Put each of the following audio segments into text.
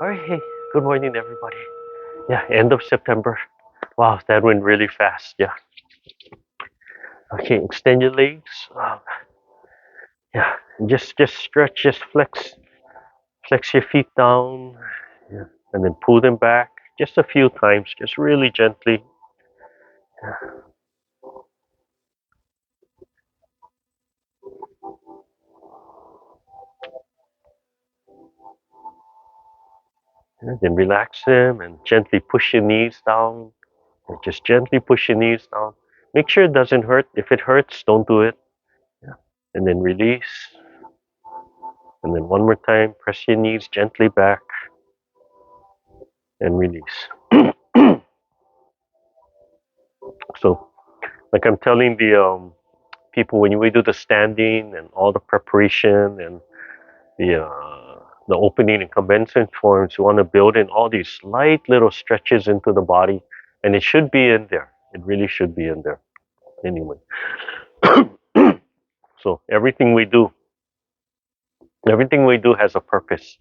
All right, hey, good morning, everybody. Yeah, end of September. Wow, that went really fast. Yeah. Okay, extend your legs. Yeah, just stretch, just flex your feet down. Yeah, and then pull them back just a few times, just really gently. And then relax them and gently push your knees down. And just gently push your knees down. Make sure it doesn't hurt. If it hurts, don't do it. Yeah. And then release. And then one more time, press your knees gently back and release. So, like I'm telling the people, when we do the standing and all the preparation and the opening and commencement forms, you want to build in all these slight little stretches into the body, and it should be in there. It really should be in there. Anyway, so everything we do has a purpose.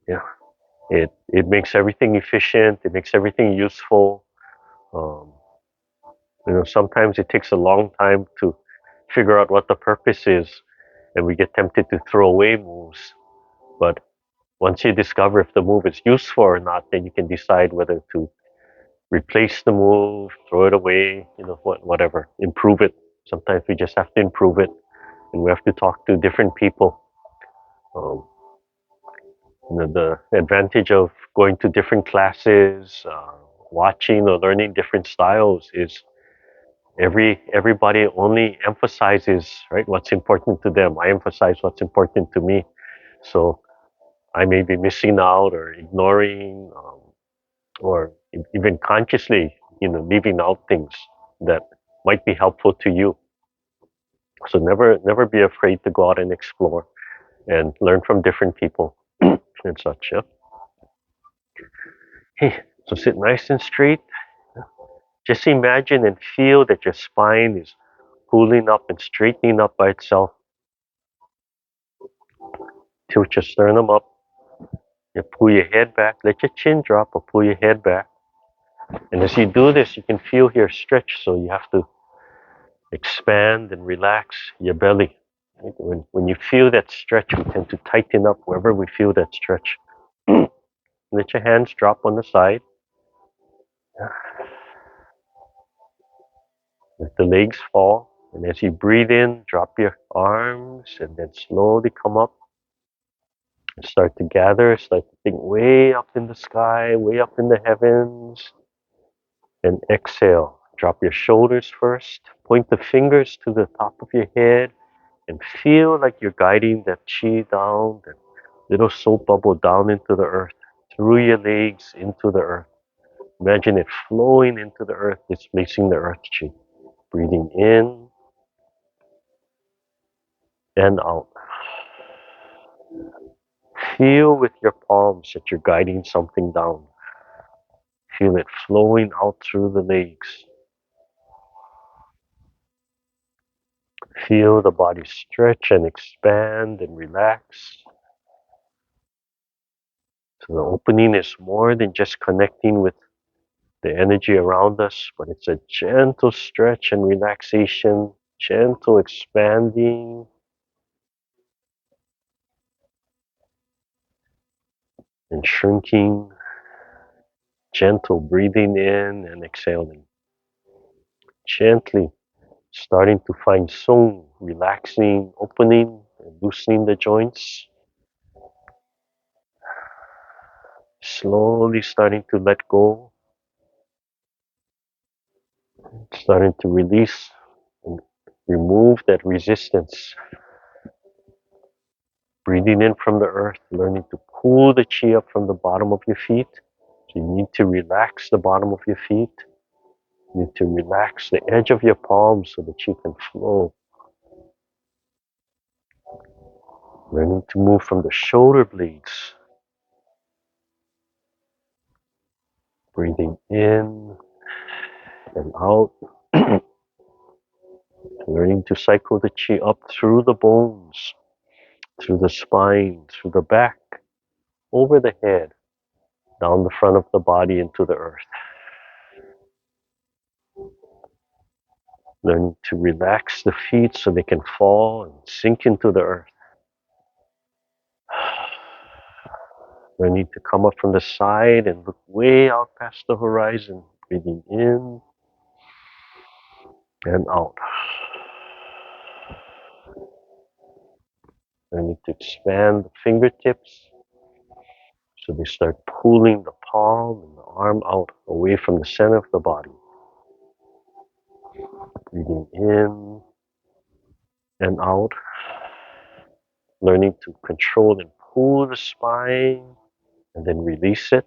Yeah, it makes everything efficient. It makes everything useful. Um, sometimes it takes a long time to figure out what the purpose is, and we get tempted to throw away moves. But once you discover if the move is useful or not, then you can decide whether to replace the move, throw it away, whatever, improve it. Sometimes we just have to improve it, and we have to talk to different people. Um, the advantage of going to different classes, watching or learning different styles is everybody only emphasizes right what's important to them. I emphasize what's important to me. So I may be missing out or ignoring or even consciously, leaving out things that might be helpful to you. So never be afraid to go out and explore and learn from different people and such. Yeah. Hey, so sit nice and straight. Just imagine and feel that your spine is pulling up and straightening up by itself. Tilt your sternum up. You pull your head back. Let your chin drop or pull your head back. And as you do this, you can feel here stretch. So you have to expand and relax your belly. Right? When you feel that stretch, we tend to tighten up wherever we feel that stretch. Let your hands drop on the side. Let the legs fall. And as you breathe in, drop your arms and then slowly come up. And start to gather, start to think way up in the sky, way up in the heavens. And exhale. Drop your shoulders first. Point the fingers to the top of your head and feel like you're guiding that chi down, that little soap bubble down into the earth, through your legs into the earth. Imagine it flowing into the earth, displacing the earth chi. Breathing in and out. Feel with your palms that you're guiding something down. Feel it flowing out through the legs. Feel the body stretch and expand and relax. So the opening is more than just connecting with the energy around us, but it's a gentle stretch and relaxation, gentle expanding and shrinking, gentle breathing in and exhaling. Gently starting to find Sung, relaxing, opening and loosening the joints. Slowly starting to let go, starting to release and remove that resistance. Breathing in from the earth, learning to pull the chi up from the bottom of your feet. So you need to relax the bottom of your feet. You need to relax the edge of your palms so the chi can flow. Learning to move from the shoulder blades. Breathing in and out. Learning to cycle the chi up through the bones, through the spine, through the back, over the head. down the front of the body into the earth. Learn to relax the feet so they can fall and sink into the earth. Learning to come up from the side and look way out past the horizon. Breathing in and out. Learning to expand the fingertips so they start pulling the palm and the arm out away from the center of the body. Breathing in and out. Learning to control and pull the spine and then release it.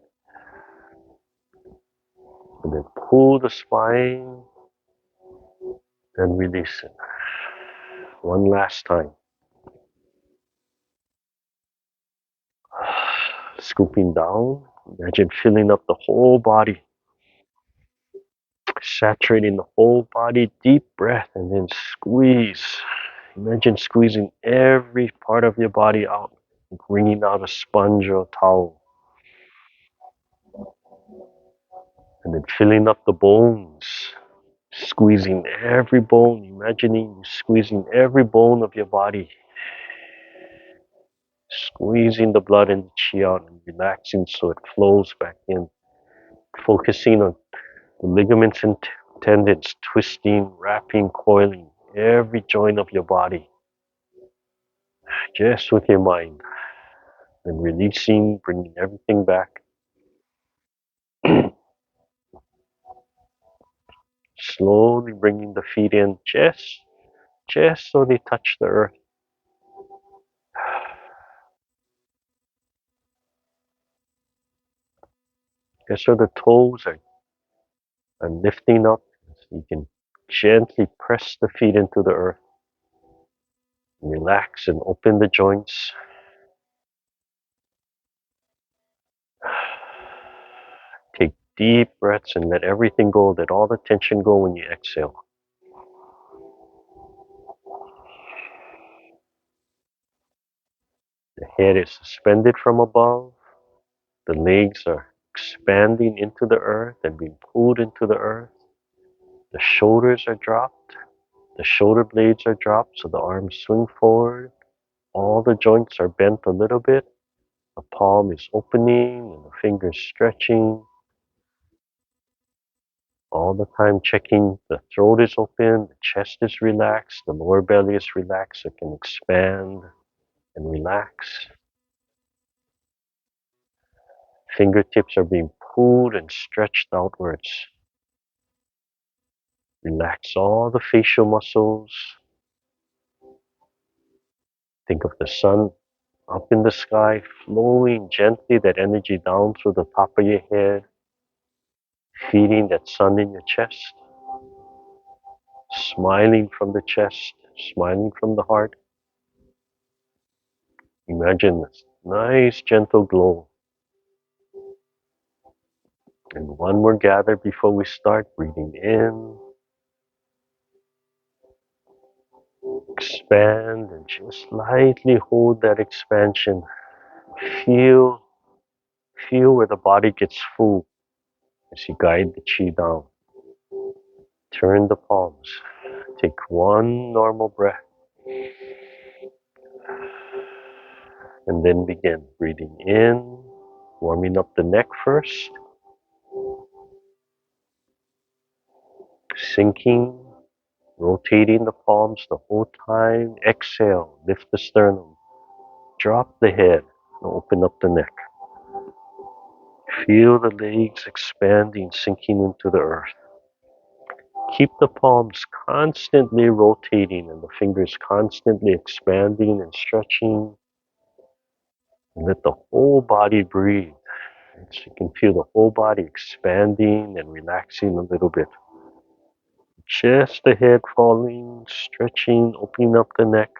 And then pull the spine and release it. One last time. Scooping down. Imagine filling up the whole body. Saturating the whole body. Deep breath and then squeeze. Imagine squeezing every part of your body out. Wringing out a sponge or a towel. And then filling up the bones. Squeezing every bone. Imagining squeezing every bone of your body. Squeezing the blood and the chi out and relaxing so it flows back in. Focusing on the ligaments and tendons, twisting, wrapping, coiling every joint of your body. Just with your mind. And releasing, bringing everything back. Slowly bringing the feet in just so they touch the earth. Just so the toes are lifting up. So you can gently press the feet into the earth. Relax and open the joints. Take deep breaths and let everything go. Let all the tension go when you exhale. The head is suspended from above. The legs are expanding into the earth and being pulled into the earth. The shoulders are dropped. The shoulder blades are dropped so the arms swing forward. All the joints are bent a little bit. The palm is opening and the fingers stretching. All the time checking the throat is open, the chest is relaxed, the lower belly is relaxed, so it can expand and relax. Fingertips are being pulled and stretched outwards. Relax all the facial muscles. Think of the sun up in the sky, flowing gently that energy down through the top of your head, feeding that sun in your chest, smiling from the chest, smiling from the heart. Imagine this nice gentle glow. And one more gather before we start. Breathing in, expand, and just lightly hold that expansion. Feel where the body gets full as you guide the chi down. Turn the palms. Take one normal breath. And then begin breathing in, warming up the neck first. Sinking, rotating the palms the whole time. Exhale, lift the sternum. Drop the head and open up the neck. Feel the legs expanding, sinking into the earth. Keep the palms constantly rotating and the fingers constantly expanding and stretching. And let the whole body breathe. So you can feel the whole body expanding and relaxing a little bit. Just the head falling, stretching, opening up the neck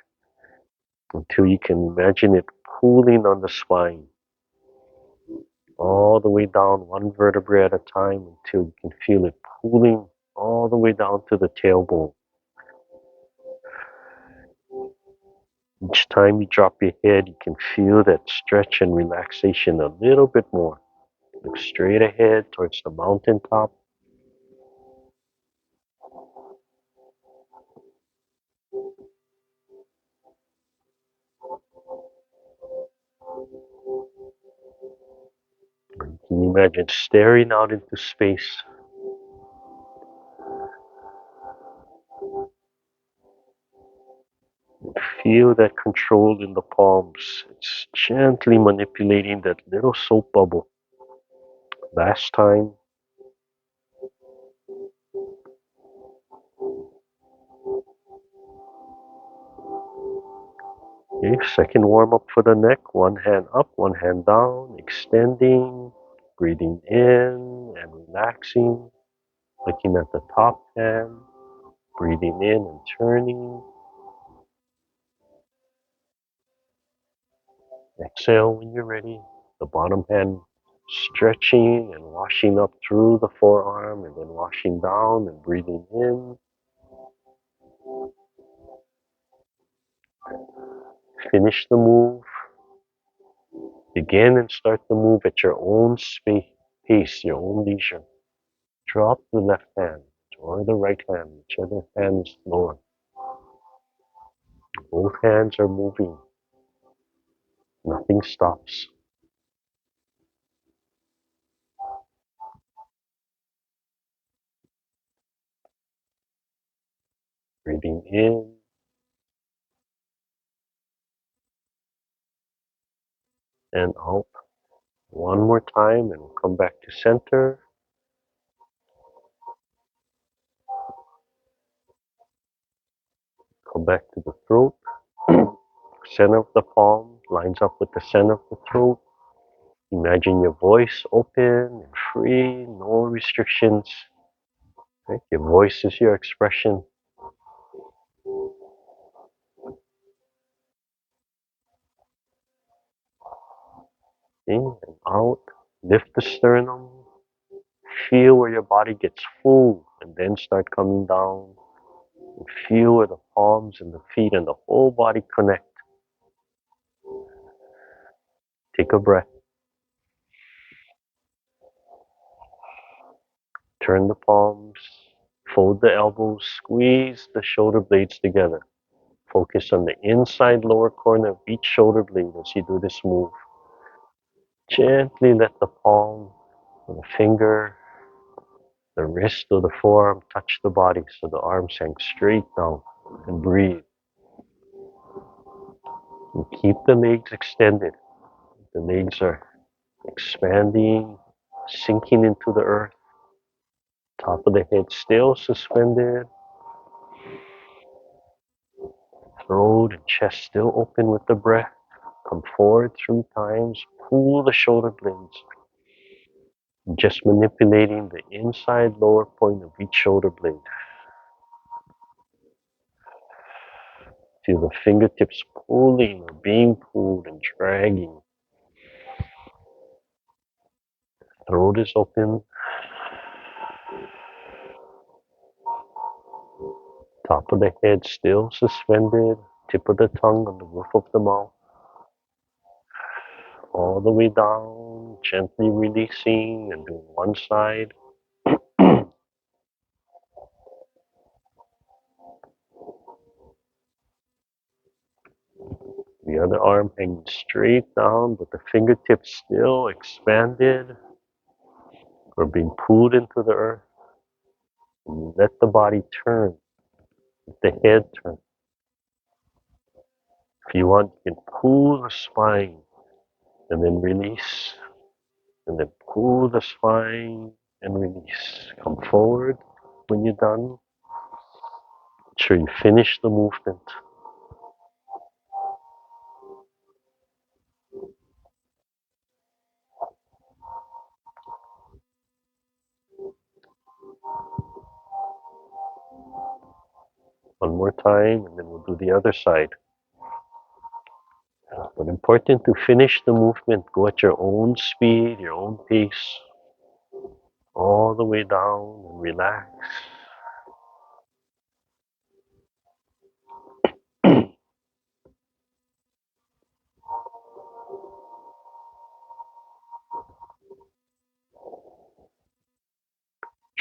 until you can imagine it pulling on the spine. All the way down, one vertebrae at a time until you can feel it pulling all the way down to the tailbone. Each time you drop your head, you can feel that stretch and relaxation a little bit more. Look straight ahead towards the mountaintop. Can you imagine staring out into space? Feel that control in the palms. It's gently manipulating that little soap bubble. Last time. Okay, second warm up for the neck. One hand up, one hand down, extending, breathing in and relaxing. Looking at the top hand, breathing in and turning. Exhale when you're ready. The bottom hand stretching and washing up through the forearm and then washing down and breathing in. Finish the move. Begin and start the move at your own pace, your own leisure. Drop the left hand or the right hand, whichever hand is lower. Both hands are moving. Nothing stops. Breathing in and out. One more time and we'll come back to center. Come back to the throat. Center of the palm lines up with the center of the throat. Imagine your voice open and free, no restrictions. Right? Your voice is your expression. In and out. Lift the sternum. Feel where your body gets full and then start coming down. And feel where the palms and the feet and the whole body connect. Take a breath. Turn the palms. Fold the elbows. Squeeze the shoulder blades together. Focus on the inside lower corner of each shoulder blade as you do this move. Gently let the palm or the finger, the wrist or the forearm touch the body so the arms hang straight down and breathe. And keep the legs extended. The legs are expanding, sinking into the earth. Top of the head still suspended. Throat and chest still open with the breath. Come forward 3 times. Pull the shoulder blades. Just manipulating the inside lower point of each shoulder blade. Feel the fingertips pulling or being pulled and dragging. Throat is open. Top of the head still suspended. Tip of the tongue on the roof of the mouth. All the way down, gently releasing and doing one side. The other arm hanging straight down, but the fingertips still expanded or being pulled into the earth. And let the body turn. Let the head turn. If you want, you can pull the spine and then release. And then pull the spine and release. Come forward when you're done. Make sure you finish the movement. One more time, and then we'll do the other side. But important to finish the movement. Go at your own speed, your own pace. All the way down and relax.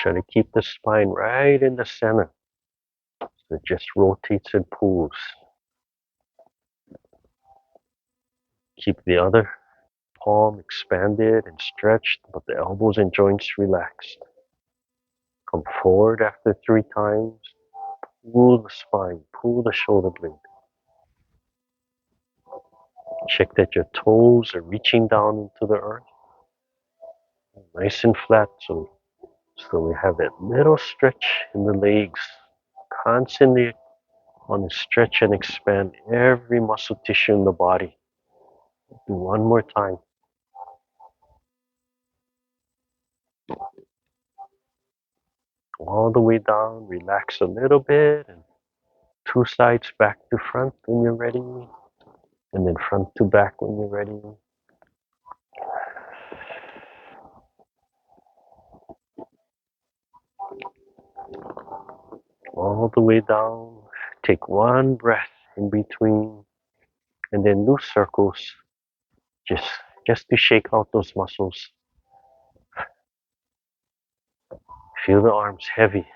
Try to keep the spine right in the center. So it just rotates and pulls. Keep the other palm expanded and stretched, but the elbows and joints relaxed. Come forward after 3 times. Pull the spine, pull the shoulder blade. Check that your toes are reaching down into the earth. Nice and flat, so we have that little stretch in the legs. Constantly want to stretch and expand every muscle tissue in the body. Do one more time. All the way down, relax a little bit, and 2 sides back to front when you're ready, and then front to back when you're ready. All the way down. Take one breath in between, and then do circles, just to shake out those muscles. Feel the arms heavy,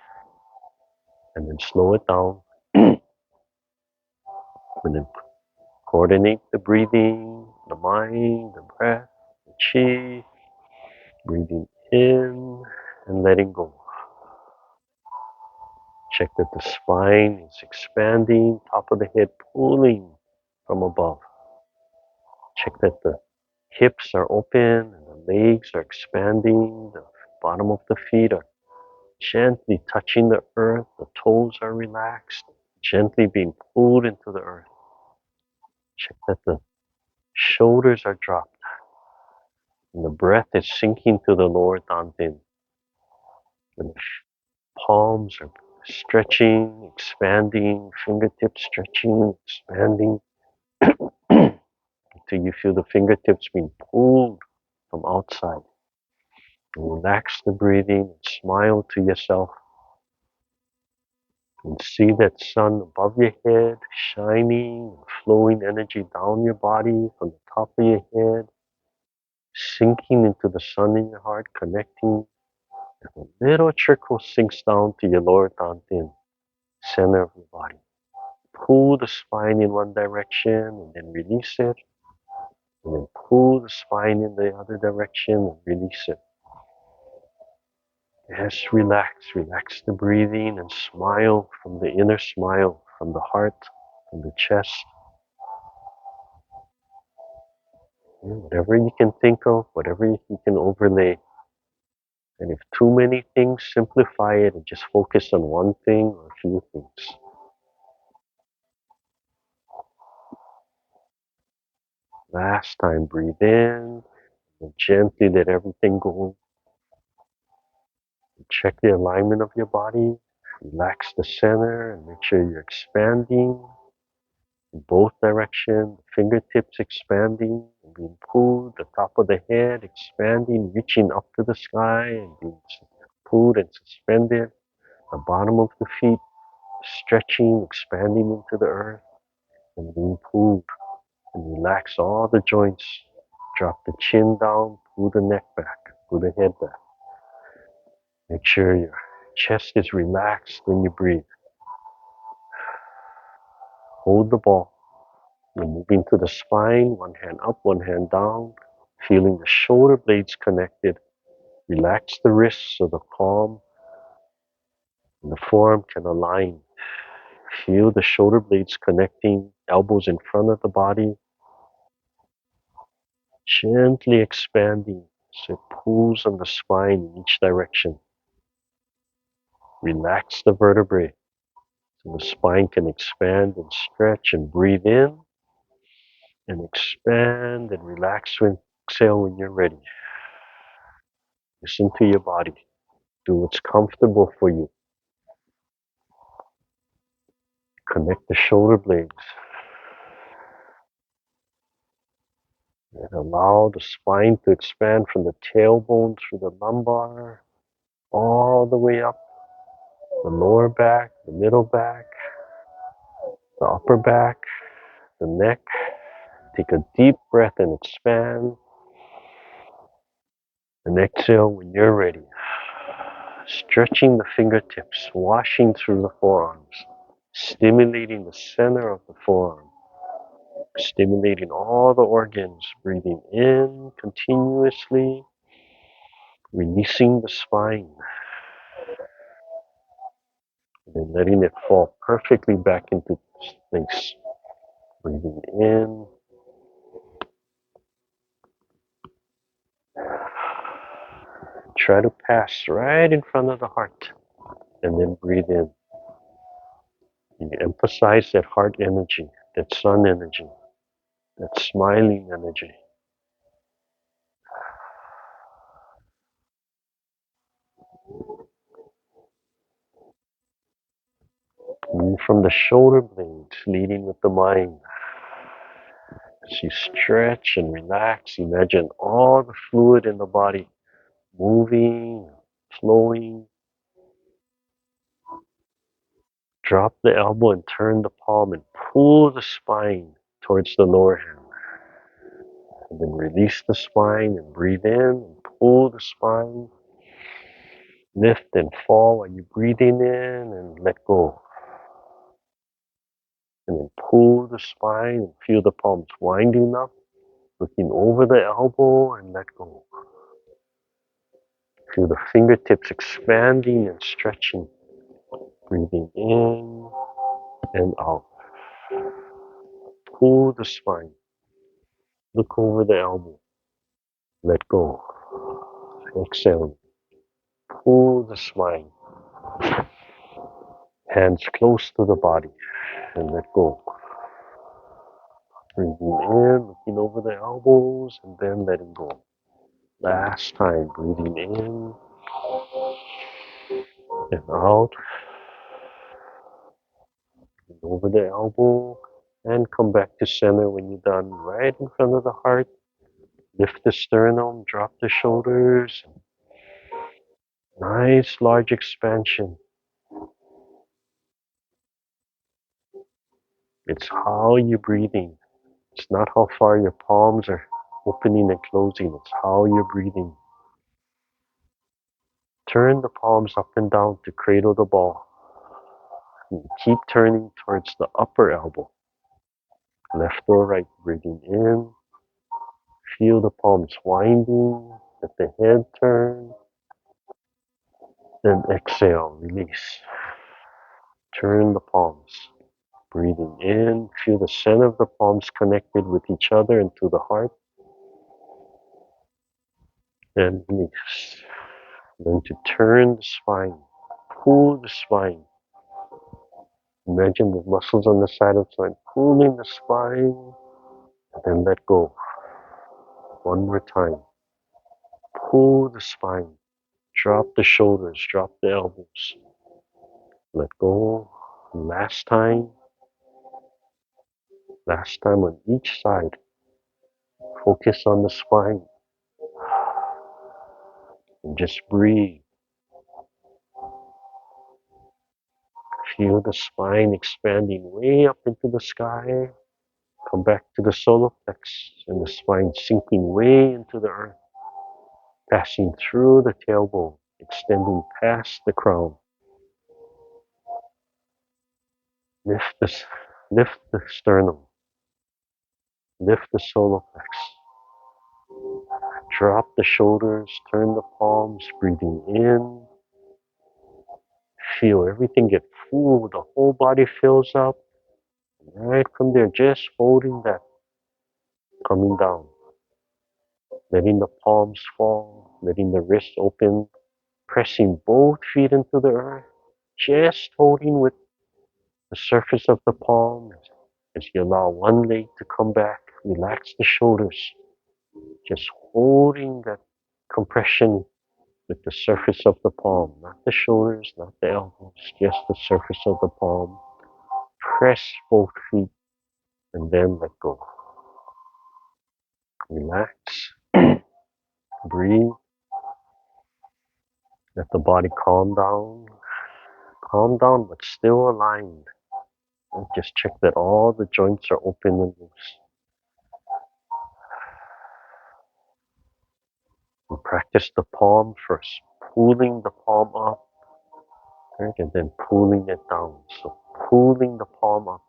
and then slow it down, and then coordinate the breathing, the mind, the breath, the chi. Breathing in and letting go. Check that the spine is expanding, top of the head pulling from above. Check that the hips are open and the legs are expanding, the bottom of the feet are gently touching the earth, the toes are relaxed, gently being pulled into the earth. Check that the shoulders are dropped and the breath is sinking to the lower dantian. And the palms are stretching, expanding, fingertips stretching, expanding, until you feel the fingertips being pulled from outside. And relax the breathing and smile to yourself. And see that sun above your head, shining, flowing energy down your body from the top of your head, sinking into the sun in your heart, connecting. And a little trickle sinks down to your lower dantian, center of your body. Pull the spine in one direction and then release it. And then pull the spine in the other direction and release it. Yes, relax the breathing and smile from the inner smile, from the heart, from the chest. Whatever you can think of, whatever you can overlay. And if too many things, simplify it and just focus on one thing or a few things. Last time, breathe in and gently let everything go. Check the alignment of your body. Relax the center and make sure you're expanding in both directions. Fingertips expanding and being pulled. The top of the head expanding, reaching up to the sky and being pulled and suspended. The bottom of the feet stretching, expanding into the earth and being pulled. And relax all the joints. Drop the chin down, pull the neck back, pull the head back. Make sure your chest is relaxed when you breathe. Hold the ball. You're moving to the spine, one hand up, one hand down, feeling the shoulder blades connected. Relax the wrists so the palm and the forearm can align. Feel the shoulder blades connecting, elbows in front of the body. Gently expanding so it pulls on the spine in each direction. Relax the vertebrae so the spine can expand and stretch, and breathe in and expand and relax when exhale when you're ready. Listen to your body. Do what's comfortable for you. Connect the shoulder blades and allow the spine to expand from the tailbone through the lumbar all the way up the lower back, the middle back, the upper back, the neck. Take a deep breath and expand. And exhale when you're ready. Stretching the fingertips, washing through the forearms, stimulating the center of the forearm, stimulating all the organs, breathing in continuously, releasing the spine, and then letting it fall perfectly back into place. Breathing in, try to pass right in front of the heart, and then breathe in. You emphasize that heart energy, that sun energy, that smiling energy. Move from the shoulder blades, leading with the mind. As you stretch and relax, imagine all the fluid in the body moving, flowing. Drop the elbow and turn the palm and pull the spine towards the lower hand. And then release the spine and breathe in and pull the spine. Lift and fall while you're breathing in and let go. And then pull the spine and feel the palms winding up, looking over the elbow and let go. Feel the fingertips expanding and stretching. Breathing in and out. Pull the spine. Look over the elbow. Let go. Exhale. Pull the spine. Hands close to the body and let go. Breathing in, looking over the elbows and then letting go. Last time, breathing in and out. Over the elbow and come back to center when you're done, right in front of the heart. Lift the sternum, drop the shoulders. Nice large expansion. It's how you're breathing. It's not how far your palms are opening and closing. It's how you're breathing. Turn the palms up and down to cradle the ball. And keep turning towards the upper elbow. Left or right, breathing in. Feel the palms winding. Let the head turn. Then exhale, release. Turn the palms. Breathing in. Feel the center of the palms connected with each other and to the heart. And release. Learn to turn the spine. Pull the spine. Imagine the muscles on the side of the spine. Pulling the spine. And then let go. One more time. Pull the spine. Drop the shoulders. Drop the elbows. Let go. Last time. Last time on each side. Focus on the spine. And just breathe. Feel the spine expanding way up into the sky. Come back to the solar plex and the spine sinking way into the earth. Passing through the tailbone, extending past the crown. Lift the sternum. Lift the solar plex. Drop the shoulders, turn the palms, breathing in. Feel everything get full, the whole body fills up. Right from there, just holding that, coming down. Letting the palms fall, letting the wrists open, pressing both feet into the earth, just holding with the surface of the palm. As you allow one leg to come back, relax the shoulders, just holding that compression with the surface of the palm, not the shoulders, not the elbows, just the surface of the palm. Press both feet and then let go. Relax, breathe, let the body calm down but still aligned. And just check that all the joints are open and loose. And practice the palm first. pulling the palm up, right? And then pulling it down. So pulling the palm up,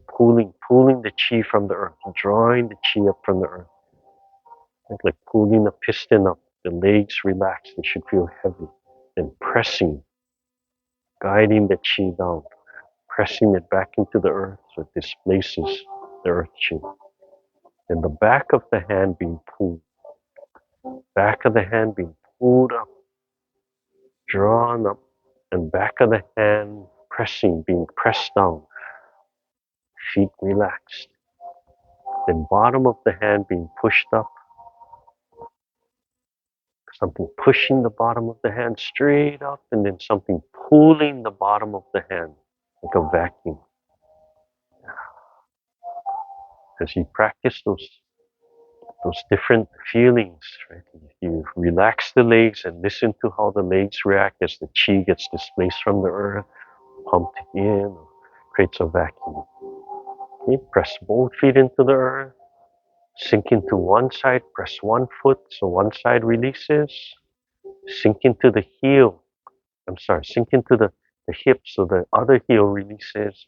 pulling the chi from the earth, drawing the chi up from the earth. Right? Like pulling the piston up, the legs relax, they should feel heavy. Then pressing, guiding the chi down, pressing it back into the earth so it displaces the earth chi. Then the back of the hand being pulled, back of the hand being pulled up, drawn up, and back of the hand pressing, being pressed down, feet relaxed. Then bottom of the hand being pushed up, something pushing the bottom of the hand straight up, and then something pulling the bottom of the hand like a vacuum. As you practice those different feelings, right? You relax the legs and listen to how the legs react as the chi gets displaced from the earth, pumped in, creates a vacuum. Okay, press both feet into the earth, sink into one side, press one foot so one side releases, sink into the heel. Sink into the hip so the other heel releases.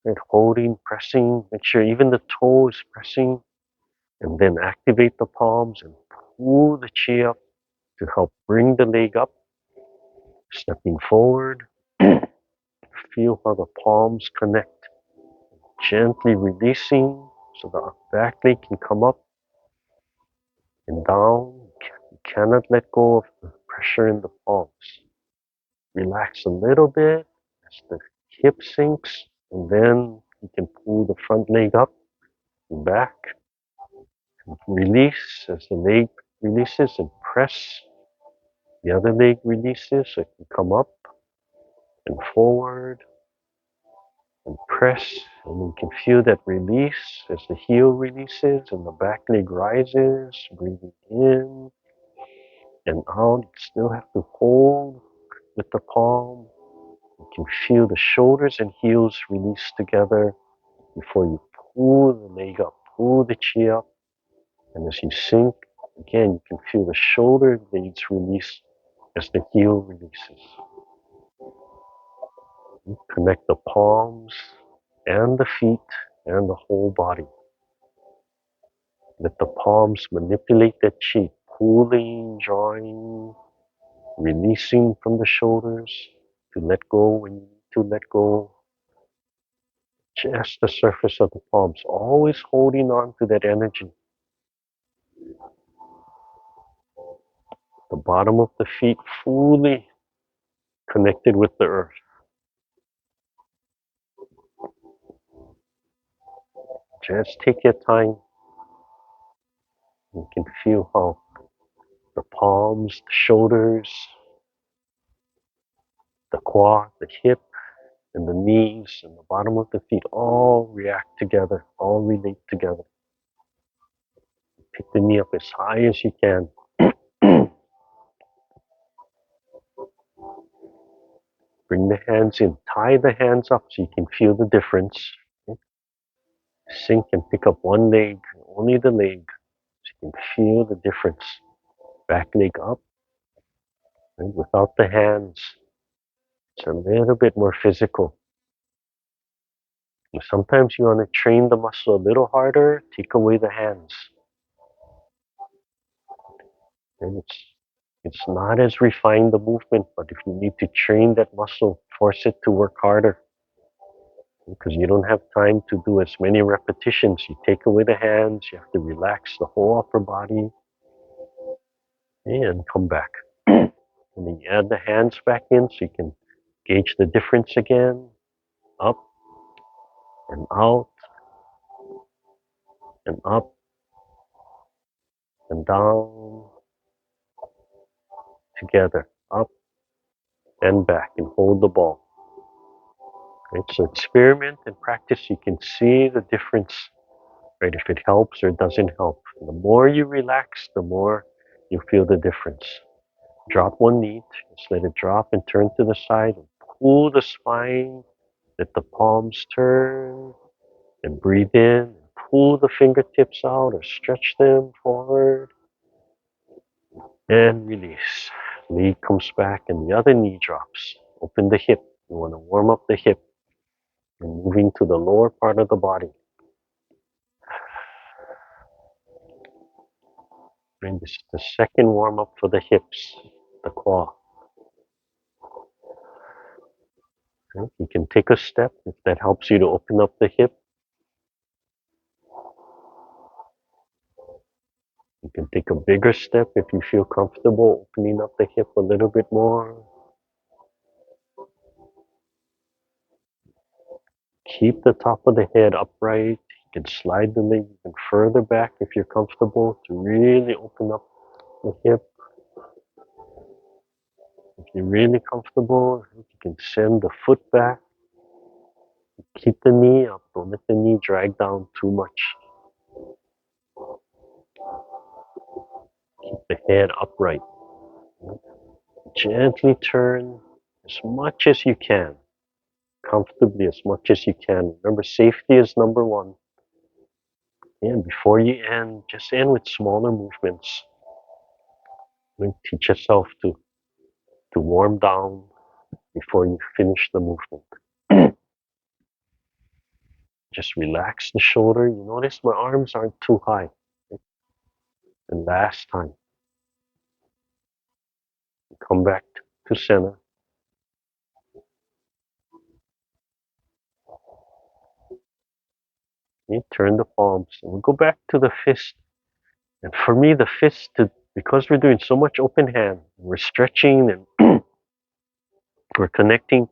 Right, holding, pressing, make sure even the toe is pressing, and then activate the palms and pull the chi up to help bring the leg up. Stepping forward, feel how the palms connect. Gently releasing so the back leg can come up and down. You cannot let go of the pressure in the palms. Relax a little bit as the hip sinks, and then you can pull the front leg up and back. Release as the leg releases and press. The other leg releases so it can come up and forward and press. And you can feel that release as the heel releases and the back leg rises. Breathing in and out. You still have to hold with the palm. You can feel the shoulders and heels release together before you pull the leg up, pull the chi up. And as you sink, again, you can feel the shoulder blades release as the heel releases. You connect the palms and the feet and the whole body. Let the palms manipulate the chi, pulling, drawing, releasing from the shoulders to let go when you need to let go. Just the surface of the palms, always holding on to that energy. The bottom of the feet fully connected with the earth. Just take your time. You can feel how the palms, the shoulders, the quad, the hip, and the knees, and the bottom of the feet all react together, all relate together. Pick the knee up as high as you can. Bring the hands in. Tie the hands up so you can feel the difference. Okay? Sink and pick up one leg, only the leg, so you can feel the difference. Back leg up. And without the hands, it's a little bit more physical. And sometimes you want to train the muscle a little harder, take away the hands. And it's not as refined the movement, but if you need to train that muscle, force it to work harder. Because you don't have time to do as many repetitions. You take away the hands, you have to relax the whole upper body, and come back. And then you add the hands back in so you can gauge the difference again. Up and out and up and down. Together, up and back, and hold the ball. Right? So experiment and practice. You can see the difference, right? If it helps or doesn't help. And the more you relax, the more you feel the difference. Drop one knee, just let it drop and turn to the side. And pull the spine, let the palms turn, and breathe in. Pull the fingertips out or stretch them forward. And release. Leg comes back and the other knee drops. Open the hip. You want to warm up the hip and moving to the lower part of the body. And this is the second warm up for the hips, the claw. Okay. You can take a step if that helps you to open up the hip. You can take a bigger step if you feel comfortable opening up the hip a little bit more. Keep the top of the head upright. You can slide the leg even further back if you're comfortable to really open up the hip. If you're really comfortable, you can send the foot back. Keep the knee up. Don't let the knee drag down too much. Keep the head upright. Gently turn as much as you can. Comfortably as much as you can. Remember, safety is number one. And before you end, just end with smaller movements. And teach yourself to warm down before you finish the movement. Just relax the shoulder. You notice my arms aren't too high. And last time, come back to center. You turn the palms and we'll go back to the fist. And for me, the fist, because we're doing so much open hand, we're stretching and we're connecting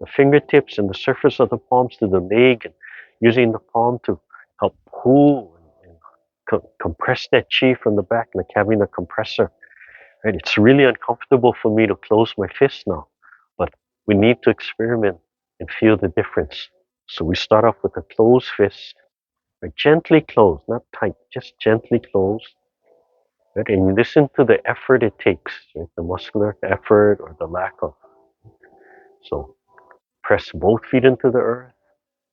the fingertips and the surface of the palms to the leg and using the palm to help pull and compress that chi from the back, like having a compressor. Right? It's really uncomfortable for me to close my fist now, but we need to experiment and feel the difference. So we start off with a closed fist, right? Gently close, not tight, just gently close. Right? And you listen to the effort it takes, right? The muscular effort or the lack of. So press both feet into the earth,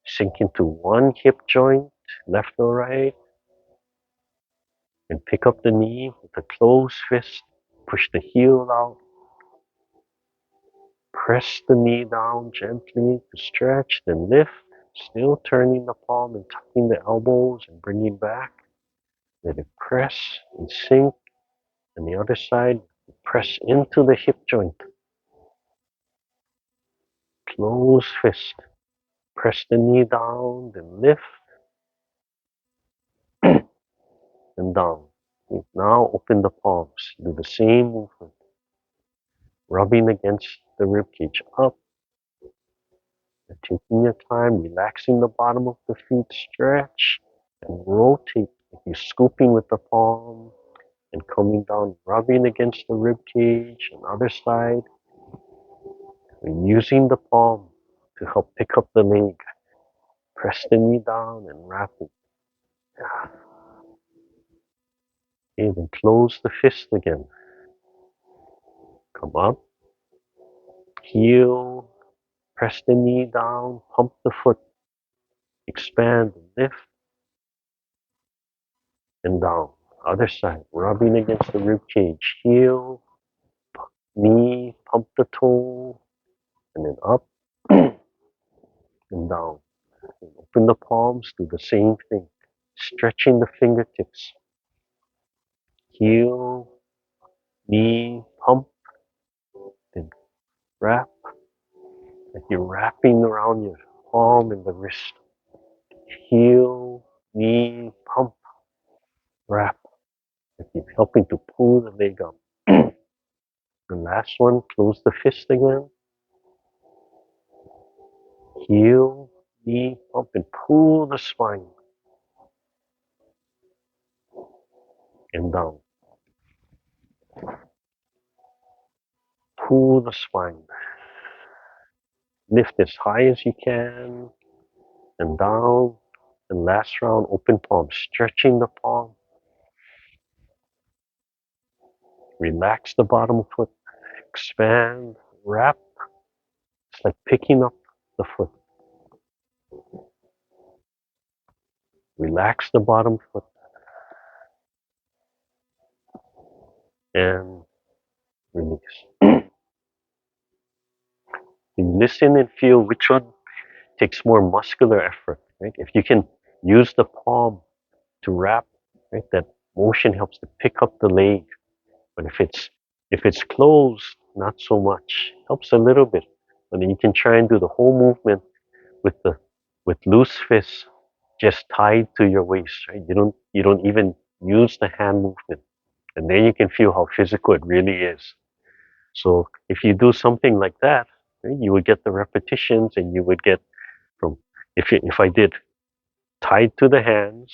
sink into one hip joint, left or right, and pick up the knee with a closed fist. Push the heel out. Press the knee down gently to stretch, then lift, still turning the palm and tucking the elbows and bringing back. Let it press and sink. And the other side, press into the hip joint. Close fist. Press the knee down, then lift and down. Now open the palms. Do the same movement. Rubbing against the ribcage up. And taking your time, relaxing the bottom of the feet, stretch and rotate. If you're scooping with the palm and coming down, rubbing against the ribcage and other side. And using the palm to help pick up the leg. Press the knee down and wrap it. Okay, then close the fist again. Come up, heel, press the knee down, pump the foot, expand, lift, and down. Other side, rubbing against the rib cage, heel, knee, pump the toe, and then up and down. And open the palms, do the same thing, stretching the fingertips, heel, knee, pump, then wrap, like you're wrapping around your palm and the wrist. Heel, knee, pump, wrap. Like you're helping to pull the leg up. The last one, close the fist again. Heel, knee, pump, and pull the spine and down. Pull the spine. Lift as high as you can and down. And last round, open palm, stretching the palm. Relax the bottom foot. Expand, wrap. It's like picking up the foot. Relax the bottom foot. And release. You listen and feel which one takes more muscular effort, right? If you can use the palm to wrap, right, that motion helps to pick up the leg. But if it's closed, not so much. Helps a little bit. But then you can try and do the whole movement with the with loose fists just tied to your waist, right? You don't even use the hand movement. And then you can feel how physical it really is. So if you do something like that, right, you would get the repetitions and you would get from if I did tied to the hands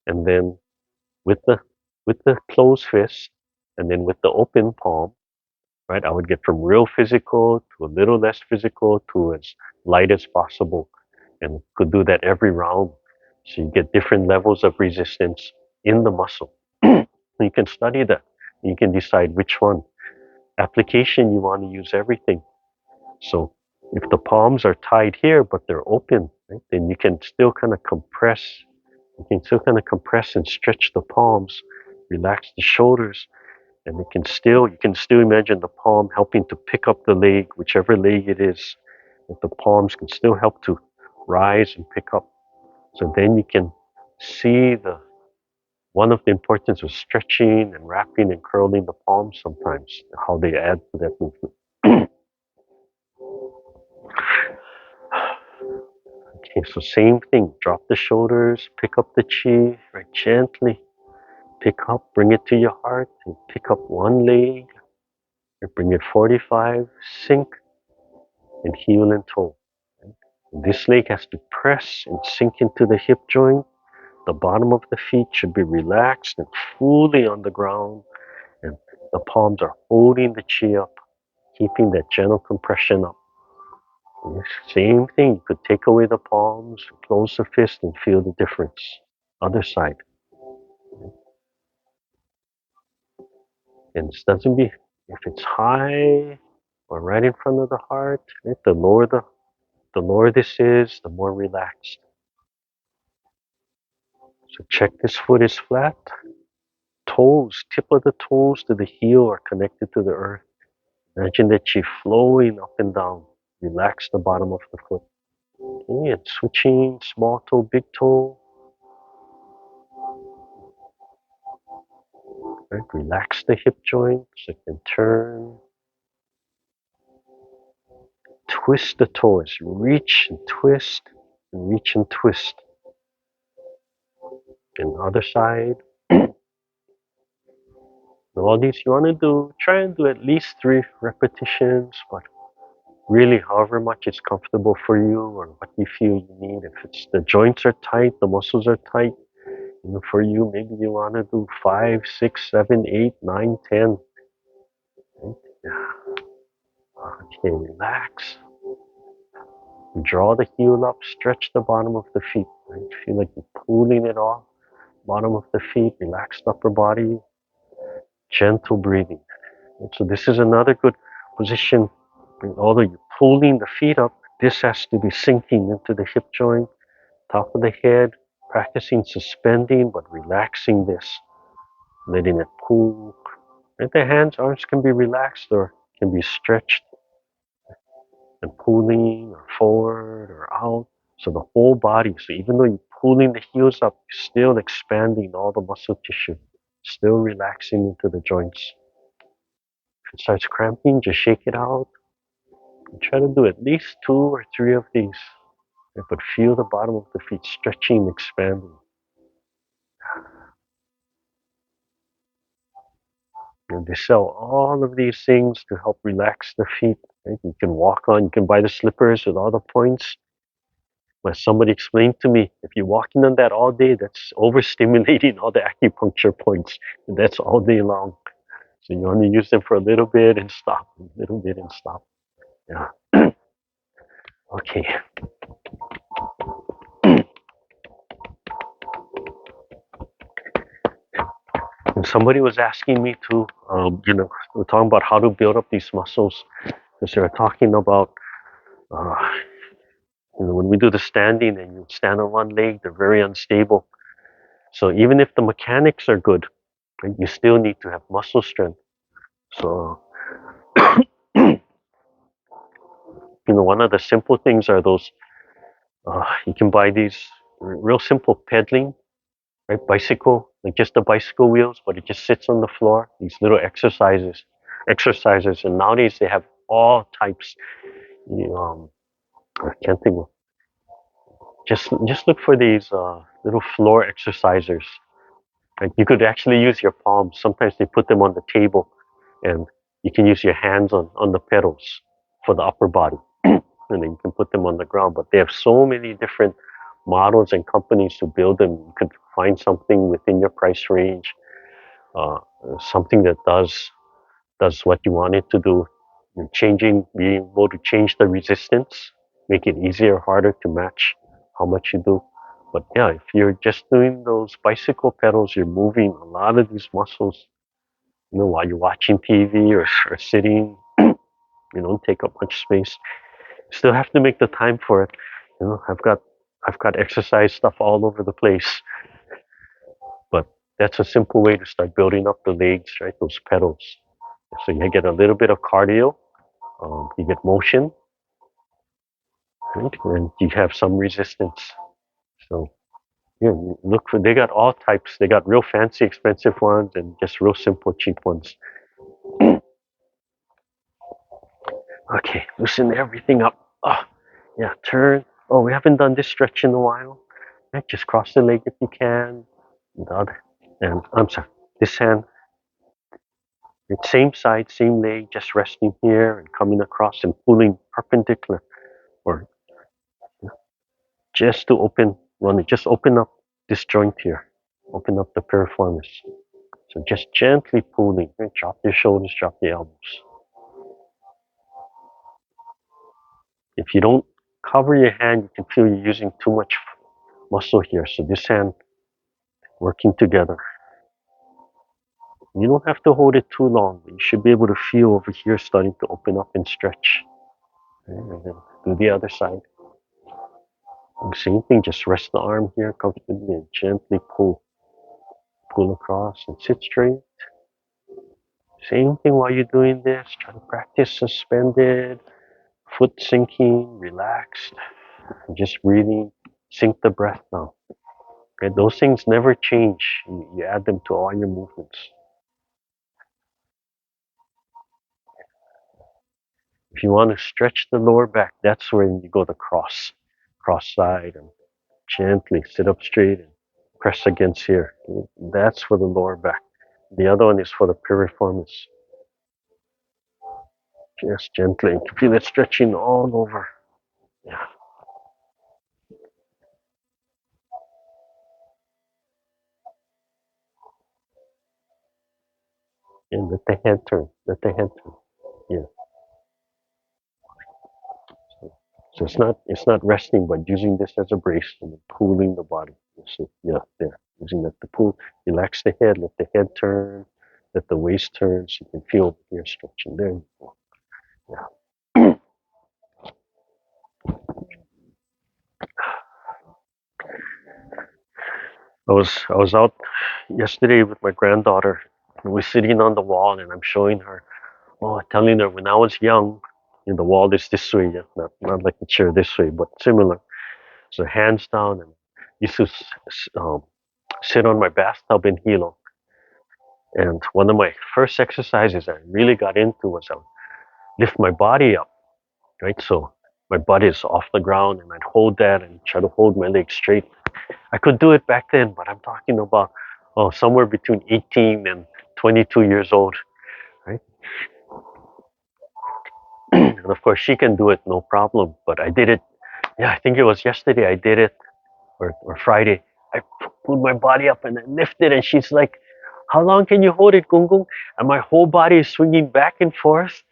and then with the with the closed fist and then with the open palm, right? I would get from real physical to a little less physical to as light as possible and could do that every round. So you get different levels of resistance in the muscle. You can study that. You can decide which one. Application, you want to use everything. So if the palms are tied here, but they're open, right, then you can still kind of compress. You can still kind of compress and stretch the palms, relax the shoulders, and you can still imagine the palm helping to pick up the leg, whichever leg it is. That the palms can still help to rise and pick up. So then you can see the one of the importance of stretching and wrapping and curling the palms sometimes, how they add to that movement. Okay, so same thing. Drop the shoulders, pick up the chi, right? Gently pick up, bring it to your heart, and pick up one leg, and bring it 45, sink, and heel and toe. And this leg has to press and sink into the hip joint. The bottom of the feet should be relaxed and fully on the ground, and the palms are holding the chi up, keeping that gentle compression up. Same thing, you could take away the palms, close the fist, and feel the difference. Other side. And it doesn't be, if it's high or right in front of the heart, right, the lower this is, the more relaxed. So check this foot is flat. Toes, tip of the toes to the heel are connected to the earth. Imagine the chi flowing up and down. Relax the bottom of the foot. Okay, and switching small toe, big toe. Right, relax the hip joints. So you can turn. Twist the toes. Reach and twist. And reach and twist. And the other side. All these you want to do, try and do at least 3 repetitions, but really however much is comfortable for you or what you feel you need. If it's the joints are tight, the muscles are tight, for you, maybe you want to do 5, 6, 7, 8, 9, 10. Right? Yeah. Okay, relax. Draw the heel up, stretch the bottom of the feet. Right? Feel like you're pulling it off. Bottom of the feet, relax the upper body, gentle breathing. And so this is another good position. Although you're pulling the feet up, this has to be sinking into the hip joint, top of the head, practicing suspending but relaxing this, letting it pull. And the hands, arms can be relaxed or can be stretched and pulling or forward or out. So the whole body, so even though you're pulling the heels up, you're still expanding all the muscle tissue, still relaxing into the joints. If it starts cramping, just shake it out. And try to do at least 2 or 3 of these. But feel the bottom of the feet stretching, expanding. And they sell all of these things to help relax the feet. Right? You can walk on, you can buy the slippers with all the points. But somebody explained to me, if you're walking on that all day, that's overstimulating all the acupuncture points. And that's all day long. So you only use them for a little bit and stop, a little bit and stop. Yeah. Okay. And somebody was asking me to, we're talking about how to build up these muscles. Because they were talking about, when we do the standing and you stand on one leg, they're very unstable. So even if the mechanics are good, right, you still need to have muscle strength. So One of the simple things are those, you can buy these real simple pedaling, right? Bicycle, like just the bicycle wheels, but it just sits on the floor. These little exercises, and nowadays they have all types. You, I can't think of. Just look for these little floor exercisers. Right? You could actually use your palms. Sometimes they put them on the table, and you can use your hands on the pedals for the upper body, and then you can put them on the ground. But they have so many different models and companies to build them. You could find something within your price range, uh, something that does what you want it to do. Being able to change the resistance, make it easier or harder to match how much you do. But yeah, if you're just doing those bicycle pedals, you're moving a lot of these muscles, while you're watching TV or sitting. You don't take up much space. Still have to make the time for it. I've got exercise stuff all over the place, but that's a simple way to start building up the legs, right? Those pedals. So you get a little bit of cardio, you get motion, right? And you have some resistance. So yeah, look for, they got all types. They got real fancy, expensive ones, and just real simple, cheap ones. Okay, loosen everything up. Oh, yeah, turn. Oh, we haven't done this stretch in a while. Yeah, just cross the leg if you can. The other, and I'm sorry, this hand. It's same side, same leg, just resting here and coming across and pulling perpendicular, or just to run it. Just open up this joint here. Open up the piriformis. So just gently pulling. Right? Drop your shoulders, drop the elbows. If you don't cover your hand, you can feel you're using too much muscle here. So this hand working together. You don't have to hold it too long, but you should be able to feel over here starting to open up and stretch. Okay, and then do the other side. And same thing, just rest the arm here comfortably and gently pull. Pull across and sit straight. Same thing while you're doing this. Try to practice suspended, foot sinking, relaxed, and just breathing. Sink the breath now. Okay, those things never change. You add them to all your movements. If you want to stretch the lower back, that's when you go the cross side, and gently sit up straight and press against here. That's for the lower back. The other one is for the piriformis. Just gently. You can feel it stretching all over. Yeah. And let the head turn. Let the head turn. Yeah. So it's not resting, but using this as a brace and then pulling the body. So yeah, there. Using that to pull. Relax the head. Let the head turn. Let the waist turn. So you can feel here stretching. There you go. Yeah. I was out yesterday with my granddaughter, and we're sitting on the wall, and I'm showing her, telling her when I was young, the wall is this way, yeah, not like the chair this way, but similar. So hands down, and used to sit on my bathtub in Hilo. And one of my first exercises I really got into was I would lift my body up, right? So my butt is off the ground, and I'd hold that and try to hold my legs straight. I could do it back then, but I'm talking about somewhere between 18 and 22 years old, right? And of course, she can do it no problem. But I did it. Yeah, I think it was yesterday. I did it, or Friday. I pulled my body up and I lifted, and she's like, "How long can you hold it, Gung Gung?" And my whole body is swinging back and forth,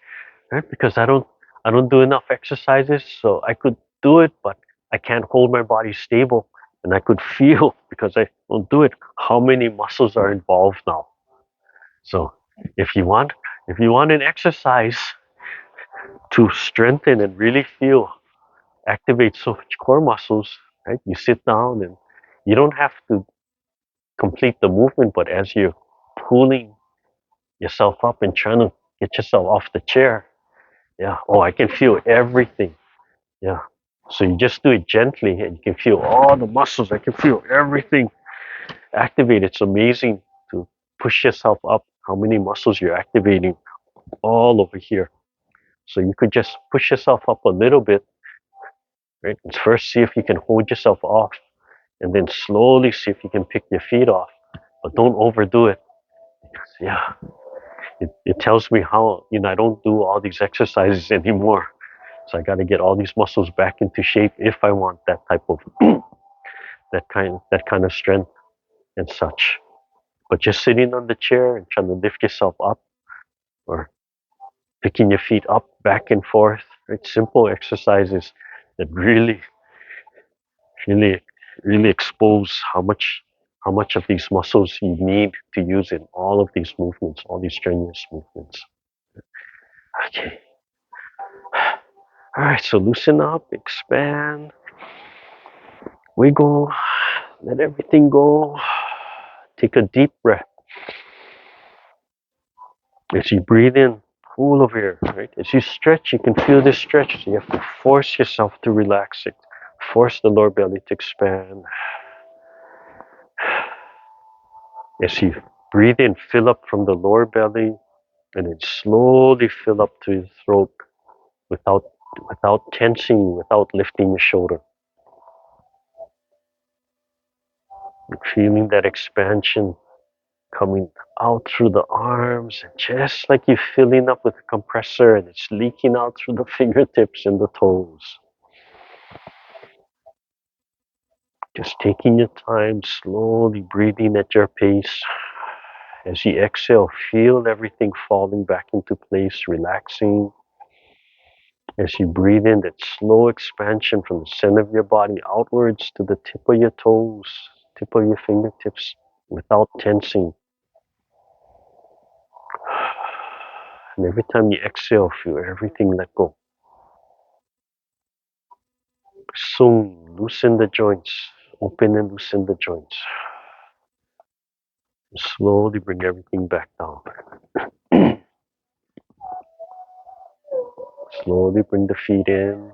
right? Because I don't do enough exercises, so I could do it, but I can't hold my body stable. And I could feel, because I don't do it, how many muscles are involved now. So if you want an exercise to strengthen and really feel, activate so much core muscles, right? You sit down and you don't have to complete the movement, but as you're pulling yourself up and trying to Get yourself off the chair. Yeah. Oh, I can feel everything. Yeah. So you just do it gently and you can feel all the muscles. I can feel everything activate. It's amazing to push yourself up, how many muscles you're activating all over here. So you could just push yourself up a little bit, right? And first see if you can hold yourself off and then slowly see if you can pick your feet off. But don't overdo it. Yeah, it tells me how, I don't do all these exercises anymore. So I got to get all these muscles back into shape if I want that type of, that kind of strength and such. But just sitting on the chair and trying to lift yourself up or picking your feet up back and forth, right? Simple exercises that really, really expose how much of these muscles you need to use in all of these movements, all these strenuous movements. Okay. All right, so loosen up, expand, wiggle, let everything go. Take a deep breath. As you breathe in, pull over here, right? As you stretch, you can feel this stretch. So you have to force yourself to relax it. Force the lower belly to expand. As you breathe in, fill up from the lower belly, and then slowly fill up to your throat without tensing, without lifting your shoulder. And feeling that expansion coming out through the arms, and just like you're filling up with a compressor and it's leaking out through the fingertips and the toes. Just taking your time, slowly breathing at your pace. As you exhale, feel everything falling back into place, relaxing. As you breathe in, that slow expansion from the center of your body outwards to the tip of your toes, tip of your fingertips, without tensing. And every time you exhale, feel everything let go. Soon, loosen the joints, open and loosen the joints. And slowly bring everything back down. Slowly bring the feet in.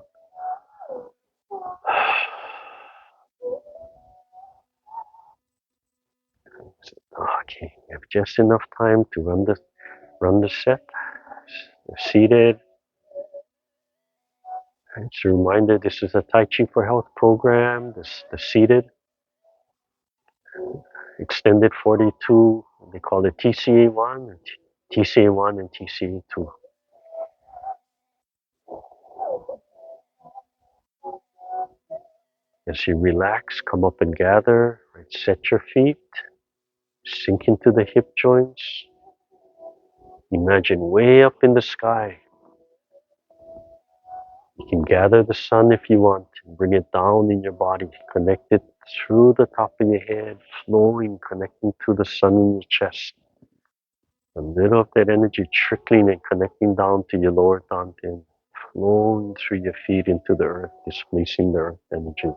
Okay, you have just enough time to run the set. Seated. It's a reminder this is a Taichi for Health program. The seated extended 42. They call it TCA1 and TCA2. As you relax, come up and gather. Right, set your feet. Sink into the hip joints. Imagine way up in the sky. You can gather the sun if you want and bring it down in your body. Connect it through the top of your head, flowing, connecting to the sun in your chest. A little of that energy trickling and connecting down to your lower dantian, flowing through your feet into the earth, displacing the earth energy.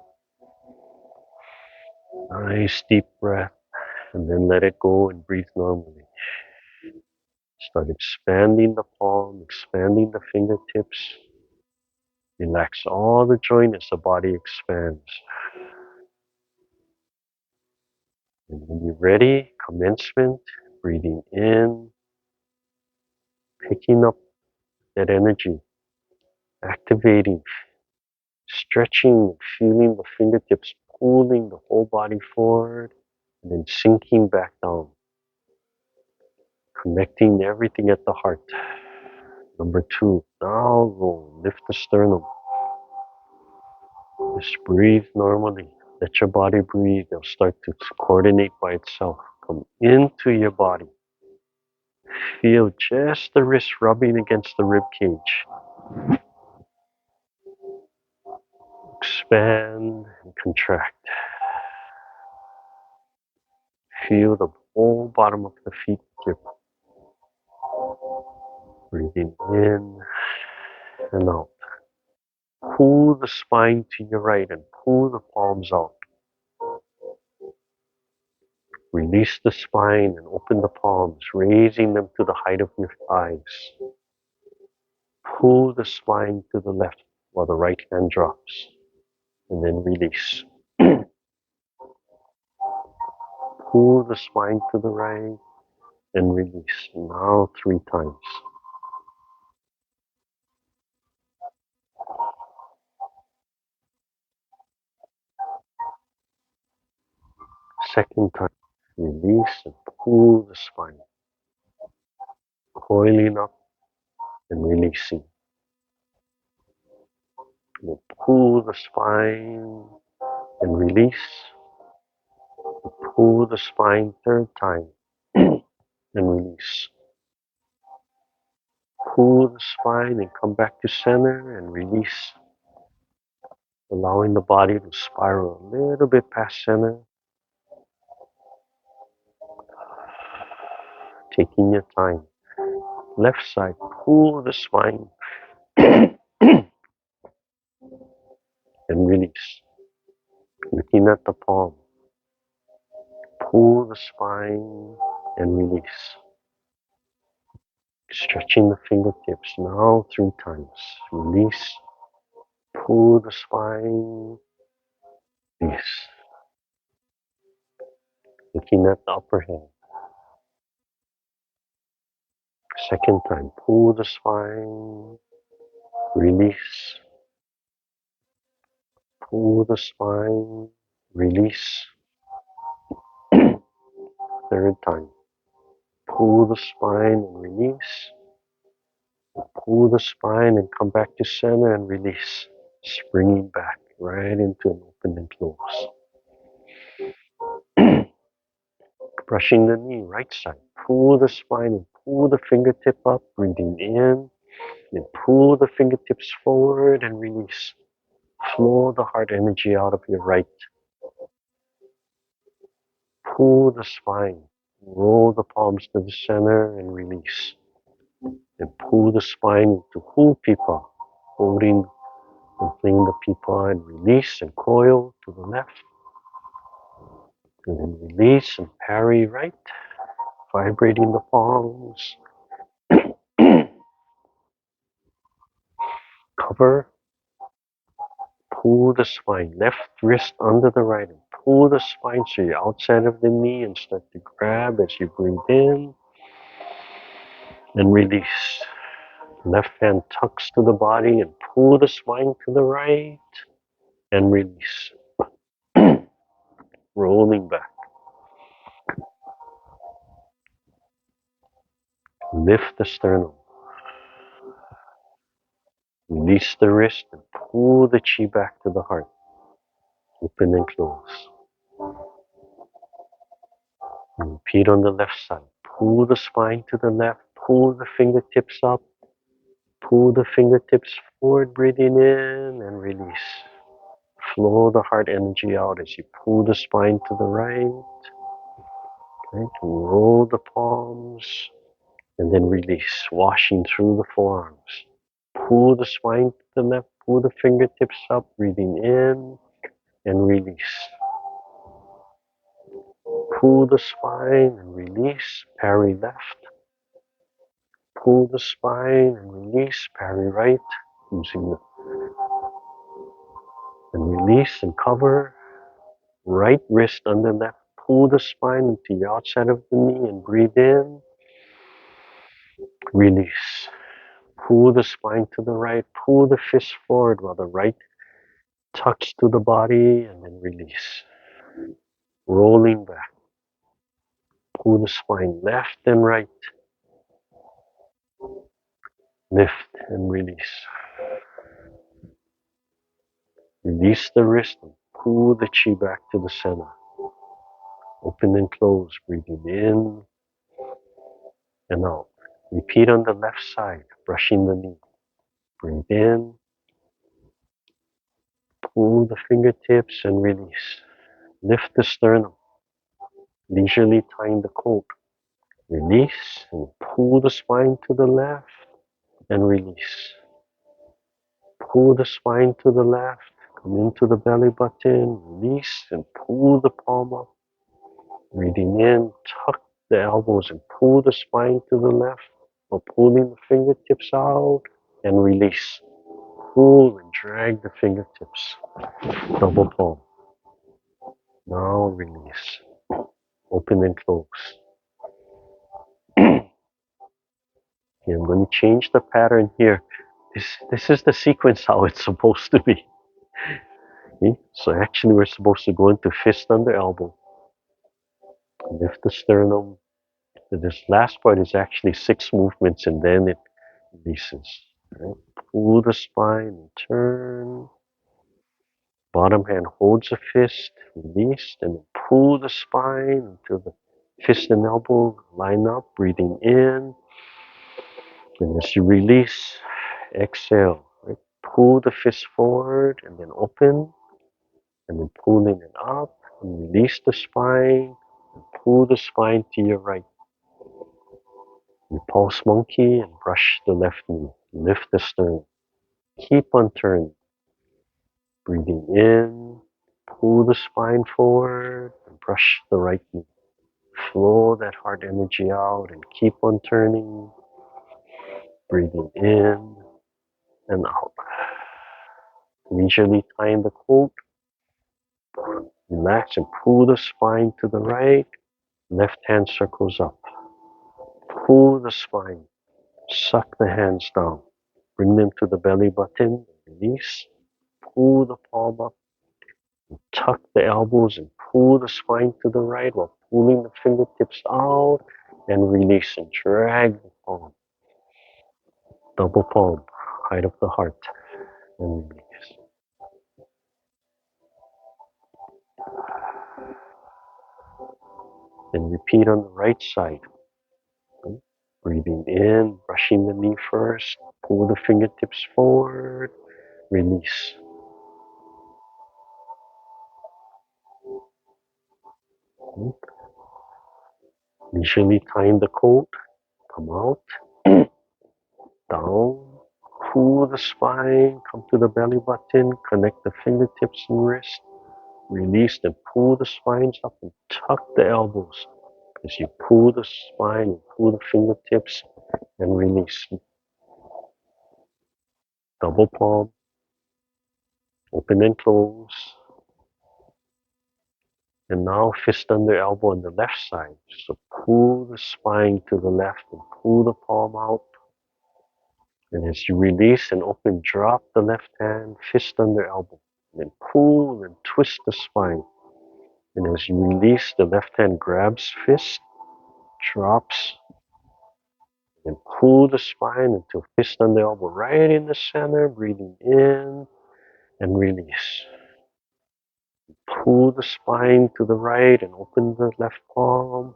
Nice deep breath, and then let it go and breathe normally. Start expanding the palm, expanding the fingertips. Relax all the joints as the body expands. And when you're ready, commencement, breathing in, picking up that energy, activating, stretching, feeling the fingertips pulling the whole body forward, and then sinking back down, connecting everything at the heart. Number 2, now go, lift the sternum. Just breathe normally. Let your body breathe. It'll start to coordinate by itself. Come into your body. Feel just the wrist rubbing against the rib cage. Expand and contract. Feel the whole bottom of the feet grip. Breathing in and out. Pull the spine to your right and pull the palms out. Release the spine and open the palms, raising them to the height of your thighs. Pull the spine to the left while the right hand drops, and then release. Pull the spine to the right and release. Now 3 times. Second time, release and pull the spine, coiling up and releasing. And then pull the spine and release. Pull the spine 3rd time and release. Pull the spine and come back to center and release, allowing the body to spiral a little bit past center. Taking your time. Left side, pull the spine and release. Looking at the palm, pull the spine and release. Stretching the fingertips now 3 times. Release, pull the spine, release. Looking at the upper hand. Second time, pull the spine, release, pull the spine, release. 3rd time, pull the spine and release. Pull the spine and come back to center and release. Springing back right into an open and close. Brushing the knee, right side. Pull the spine and pull the fingertip up, breathing in. Then pull the fingertips forward and release. Flow the heart energy out of your right. Pull the spine. Roll the palms to the center and release. Then pull the spine into Pipa, holding and fling the Pipa and release and coil to the left. And then release and parry right, vibrating the palms. Cover. Pull the spine, left wrist under the right, and pull the spine so you're outside of the knee and start to grab as you breathe in and release. Left hand tucks to the body and pull the spine to the right and release. Rolling back. Lift the sternum. Release the wrist and pull the chi back to the heart. Open and close. And repeat on the left side. Pull the spine to the left. Pull the fingertips up. Pull the fingertips forward, breathing in and release. Flow the heart energy out as you pull the spine to the right. Right? Roll the palms and then release, washing through the forearms. Pull the spine to the left, pull the fingertips up, breathing in and release. Pull the spine and release, parry left. Pull the spine and release, parry right, using the and release and cover. Right wrist under left. Pull the spine into the outside of the knee and breathe in. Release. Pull the spine to the right. Pull the fist forward while the right tucks to the body and then release. Rolling back. Pull the spine left and right. Lift and release. Release the wrist and pull the chi back to the center. Open and close, breathing in and out. Repeat on the left side, brushing the knee. Breathe in, pull the fingertips and release. Lift the sternum, leisurely tying the coat. Release and pull the spine to the left and release. Pull the spine to the left, come into the belly button, release and pull the palm up. Breathing in, tuck the elbows and pull the spine to the left while pulling the fingertips out and release. Pull and drag the fingertips. Double palm. Now release. Open and close. Okay, I'm going to change the pattern here. This is the sequence how it's supposed to be. Okay? So actually we're supposed to go into fist under elbow. Lift the sternum. This last part is actually 6 movements and then it releases. Right? Pull the spine and turn. Bottom hand holds a fist, release, and then pull the spine until the fist and elbow line up, breathing in. And as you release, exhale. Right? Pull the fist forward and then open, and then pull in and up, and release the spine, and pull the spine to your right. You pulse monkey and brush the left knee. Lift the sternum. Keep on turning. Breathing in, pull the spine forward and brush the right knee. Flow that heart energy out and keep on turning. Breathing in and out. Leisurely tying the coat. Relax and pull the spine to the right. Left hand circles up. Pull the spine. Suck the hands down. Bring them to the belly button. Release. Pull the palm up. Tuck the elbows and pull the spine to the right while pulling the fingertips out and release and drag the palm. Double palm, height of the heart, and release. And repeat on the right side. Breathing in, brushing the knee first, pull the fingertips forward, release. Leisurely tying the coat, come out, down, pull the spine, come to the belly button, connect the fingertips and wrist, release and pull the spines up and tuck the elbows as you pull the spine and pull the fingertips and release. Double palm, open and close. And now fist under elbow on the left side. So pull the spine to the left and pull the palm out. And as you release and open, drop the left hand, fist under elbow. And then pull and twist the spine. And as you release, the left hand grabs fist, drops, and pull the spine until fist under elbow right in the center, breathing in and release. Pull the spine to the right and open the left palm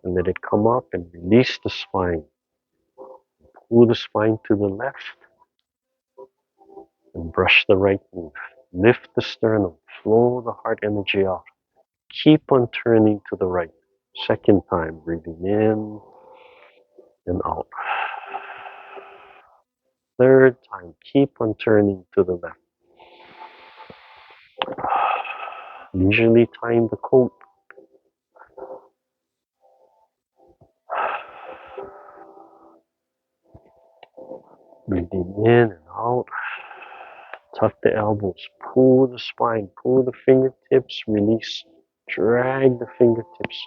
and let it come up and release the spine. Pull the spine to the left and brush the right knee. Lift the sternum, flow the heart energy out. Keep on turning to the right. Second time, breathing in and out. Third time, keep on turning to the left. Leisurely tying the coat. Breathing in and out. Tuck the elbows, pull the spine, pull the fingertips, release. Drag the fingertips.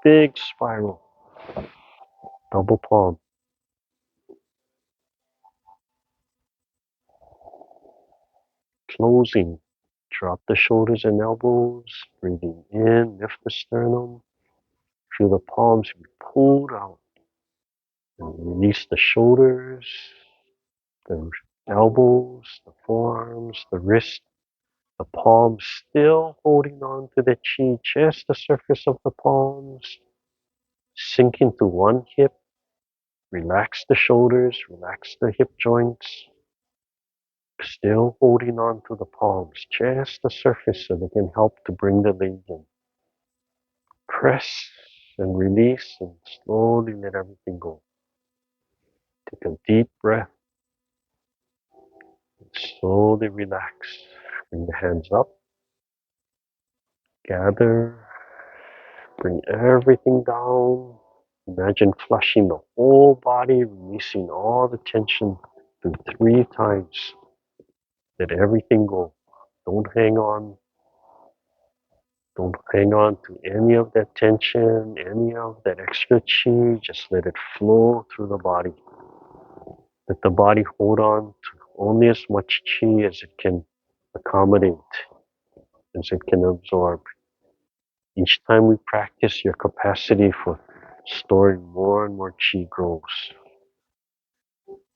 Big spiral. Double palm. Closing. Drop the shoulders and elbows. Breathing in, lift the sternum. Feel the palms be pulled out. And release the shoulders, the elbows, the forearms, the wrist, the palms still holding on to the chi, just the surface of the palms. Sink into one hip. Relax the shoulders, relax the hip joints. Still holding on to the palms, just the surface so they can help to bring the leg in. Press and release and slowly let everything go. Take a deep breath and slowly relax. Bring the hands up. Gather. Bring everything down. Imagine flushing the whole body, releasing all the tension through 3 times. Let everything go. Don't hang on. Don't hang on to any of that tension, any of that extra chi. Just let it flow through the body. Let the body hold on to only as much chi as it can accommodate, as it can absorb. Each time we practice, your capacity for storing more and more chi grows.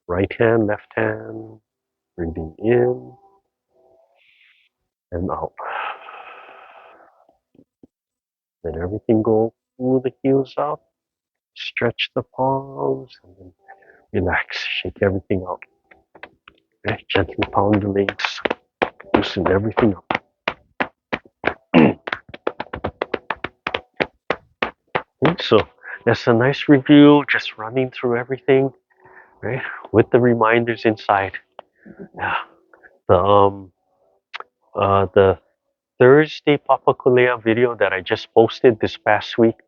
Right hand, left hand, breathing in and out. Let everything go. Pull the heels out. Stretch the palms and then relax. Shake everything out. Okay? Gently pound the legs. Loosen everything up. Okay, so that's a nice review, just running through everything, right? With the reminders inside. Yeah. The Thursday Papa Kulea video that I just posted this past week.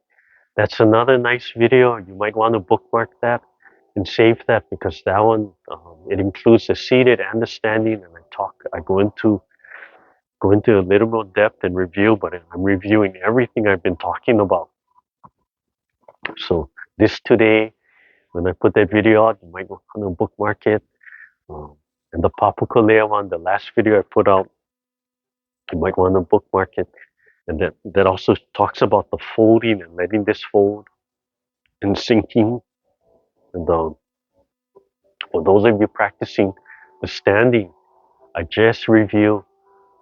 That's another nice video. You might want to bookmark that and save that because that one it includes the seated and the standing, and I go into a little more depth and review, but I'm reviewing everything I've been talking about. So this today, when I put that video out, you might want to bookmark it. And the Papa Kulea one, the last video I put out, you might want to bookmark it. And that also talks about the folding and letting this fold and sinking. And for those of you practicing the standing, I just review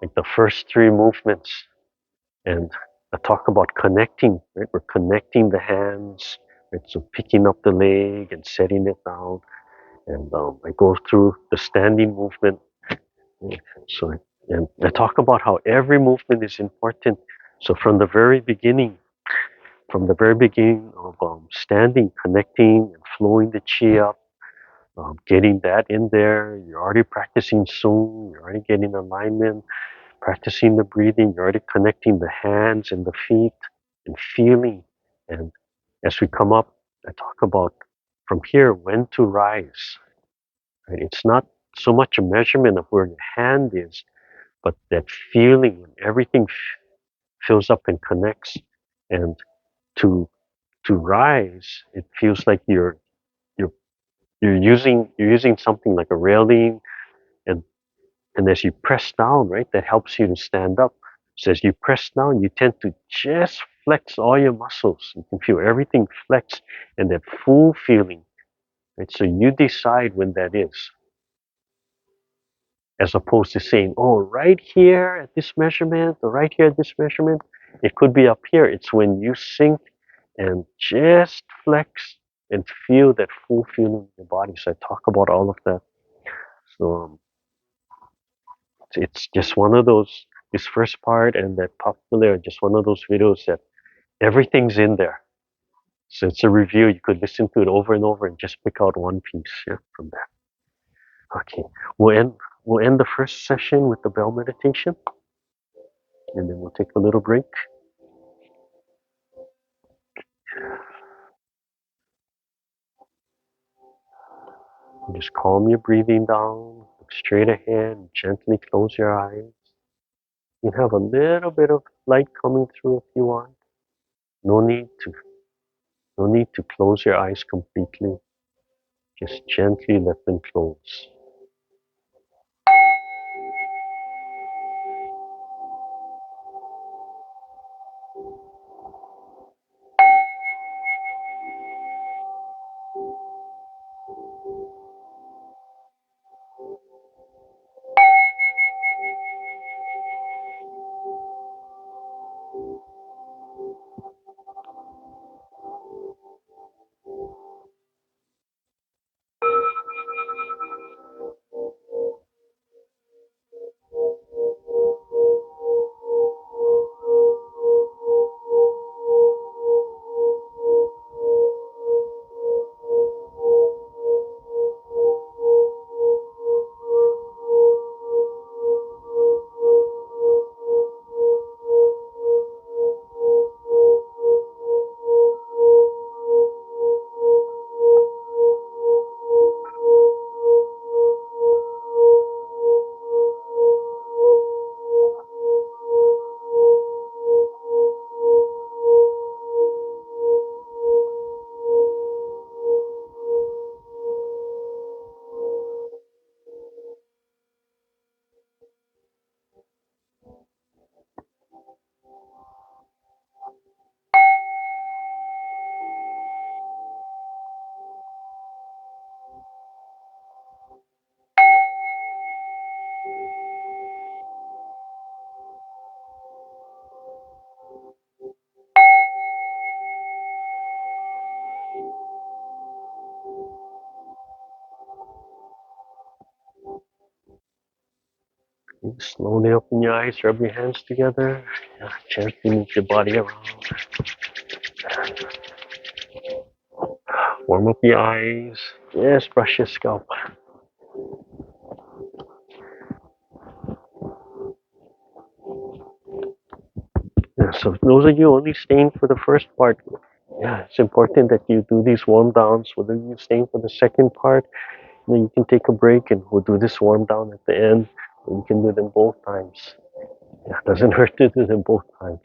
like the first 3 movements, and I talk about connecting. Right, we're connecting the hands. Right, so picking up the leg and setting it down, and I go through the standing movement. So and I talk about how every movement is important. So from the very beginning of standing, connecting and flowing the chi up, getting that in there, you're already practicing Sung, you're already getting alignment, practicing the breathing, you're already connecting the hands and the feet and feeling. And as we come up, I talk about from here when to rise. Right? It's not so much a measurement of where your hand is, but that feeling when everything fills up and connects. And to rise, it feels like you're using something like a railing, and as you press down, right, that helps you to stand up. So as you press down, you tend to just flex all your muscles. You can feel everything flex and that full feeling, right? So you decide when that is, as opposed to saying, oh, right here at this measurement or right here at this measurement. It could be up here. It's when you sink and just flex and feel that full feeling in your body. So I talk about all of that. So it's just one of those, this first part and that popular, just one of those videos that everything's in there. So it's a review. You could listen to it over and over and just pick out one piece, yeah, from that. Okay, we'll end the first session with the bell meditation, and then we'll take a little break. And just calm your breathing down, look straight ahead, and gently close your eyes. You have a little bit of light coming through if you want. No need to close your eyes completely. Just gently let them close. Slowly open your eyes, rub your hands together. Yeah, gently move your body around. Warm up your eyes. Yes, brush your scalp. Yeah, so those of you only staying for the first part, yeah, it's important that you do these warm downs. Whether you're staying for the second part, then you can take a break and we'll do this warm down at the end. You can do them both times. Yeah, it doesn't hurt to do them both times.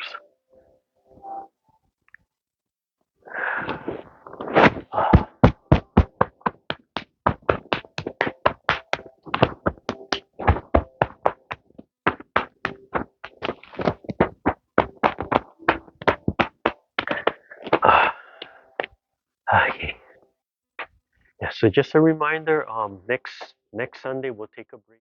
Okay. Yeah, so just a reminder, next Sunday we'll take a break.